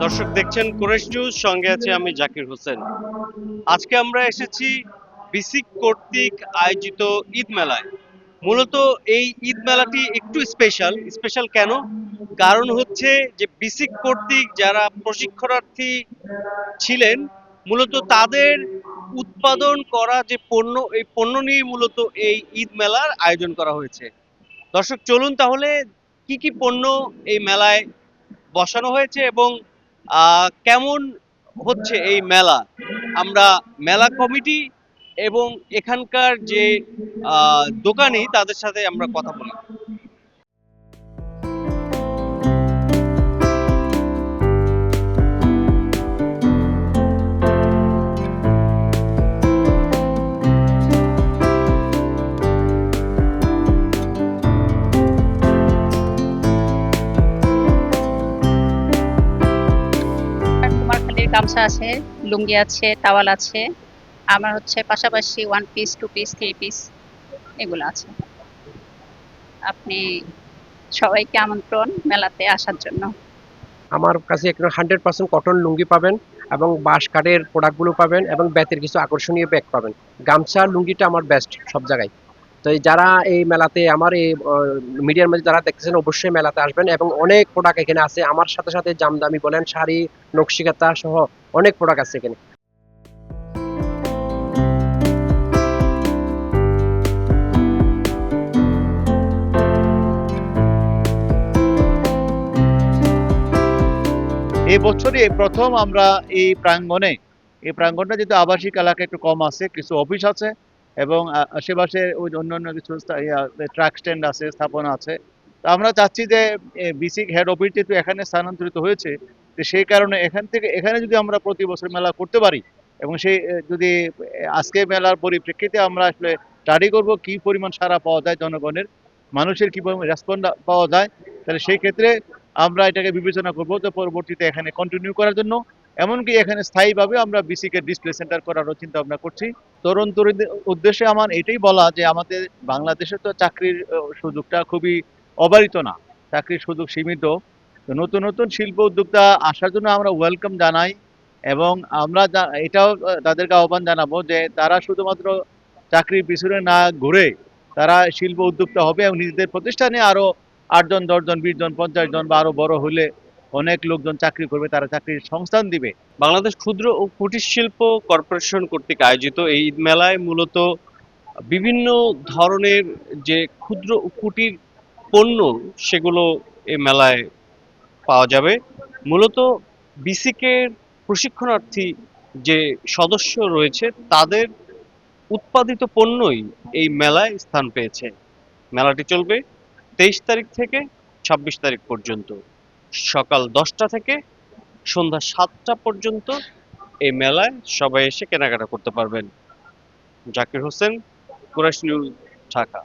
দর্শক দেখছেন কুরাইশ নিউজ, সঙ্গে আছে আমি জাকির হোসেন। আজকে আমরা এসেছি বিসিক কর্তৃক আয়োজিত ঈদ মেলায়। মূলত এই ঈদ মেলাটি একটু স্পেশাল। স্পেশাল কেন? কারণ হচ্ছে যে বিসিক কর্তৃক যারা প্রশিক্ষণার্থী ছিলেন, মূলত তাদের উৎপাদন করা যে পণ্য, এই পণ্য নিয়ে মূলত এই ঈদ মেলার আয়োজন করা হয়েছে। দর্শক চলুন তাহলে কি কি পণ্য এই মেলায় বসানো হয়েছে এবং কেমন হচ্ছে এই মেলা, আমরা মেলা কমিটি এবং এখানকার যে দোকানি তাদের সাথে আমরা কথা বলি। কুমারখালীর গামছা আছে, লুঙ্গি আছে, টাওয়াল আছে। আমার হচ্ছে পাশাপাশি one piece, two piece, three piece এগুলো আছে। আপনি সবাইকে আমন্ত্রণ মেলাতে আসার জন্য। আমার কাছে এখানে 100% কটন লুঙ্গি পাবেন এবং বাঁশ কাঠের প্রোডাক্টগুলো পাবেন এবং বেতের কিছু আকর্ষণীয় ব্যাগ পাবেন। গামছা লুঙ্গিটা আমার বেস্ট সব জায়গায়। তো যারা এই মেলাতে আমার এই মিডিয়ার মধ্যে যারা দেখতেছেন অবশ্যই মেলাতে আসবেন এবং অনেক প্রোডাক্ট এখানে আছে। আমার সাথে সাথে জামদানি বলেন, শাড়ি, নকশিকাঁথা সহ অনেক প্রোডাক্ট আছে এখানে। এই বছরই প্রথম আমরা এই প্রাঙ্গণটা যেহেতু আবাসিক এলাকা একটু কম আছে, কিছু অফিস আছে এবং আশেপাশে ওই অন্যান্য কিছু ট্রাক স্ট্যান্ড আছে, স্থাপনা আছে। তো আমরা চাচ্ছি যে বিসিক হেড অফিস যেহেতু এখানে স্থানান্তরিত হয়েছে, তো সেই কারণে এখানে যদি আমরা প্রতি বছর মেলা করতে পারি এবং সেই যদি আজকে মেলার পরিপ্রেক্ষিতে আমরা আসলে স্টাডি করব কি পরিমাণ সাড়া পাওয়া যায় জনগণের, মানুষের কি পরিমাণ রেসপন্স পাওয়া যায়, তাহলে সেই ক্ষেত্রে আমরা এটাকে বিবেচনা করব যে পরবর্তীতে এখানে কন্টিনিউ করার জন্য। এমনকি এখানে স্থায়ীভাবে আমরা বিসিকে ডিসপ্লে সেন্টার করারও চিন্তা ভাবনা করছি। তরুণ তরুণীদের উদ্দেশ্যে আমার এটাই বলা যে আমাদের বাংলাদেশে তো চাকরির সুযোগটা খুবই অবারিত না, চাকরির সুযোগ সীমিত। তো নতুন নতুন শিল্প উদ্যোক্তা আসার জন্য আমরা ওয়েলকাম জানাই এবং আমরা এটাও তাদেরকে আহ্বান জানাবো যে তারা শুধুমাত্র চাকরির পিছনে না ঘুরে তারা শিল্প উদ্যোক্তা হবে এবং নিজেদের প্রতিষ্ঠানে আরো 8 জন, 10 জন, 20 জন, 50 জন বা আরো বড় হলে অনেক লোকজন চাকরি করবে, তারা চাকরির সংস্থান দিবে। বাংলাদেশ ক্ষুদ্র ও কুটির শিল্প কর্পোরেশন কর্তৃক আয়োজিত এই ঈদ মেলায় মূলত বিভিন্ন ধরনের যে ক্ষুদ্র ও কুটির পণ্য, সেগুলো এই মেলায় পাওয়া যাবে। মূলত বিসিকের প্রশিক্ষণার্থী যে সদস্য রয়েছে তাদের উৎপাদিত পণ্যই এই মেলায় স্থান পেয়েছে। মেলাটি চলবে 23 তারিখ থেকে 26 তারিখ পর্যন্ত, সকাল 10টা থেকে সন্ধ্যা 7টা পর্যন্ত এই মেলায় সবাই এসে কেনাকাটা করতে পারবেন। জাকির হোসেন, কুরাইশ নিউজ, ঢাকা।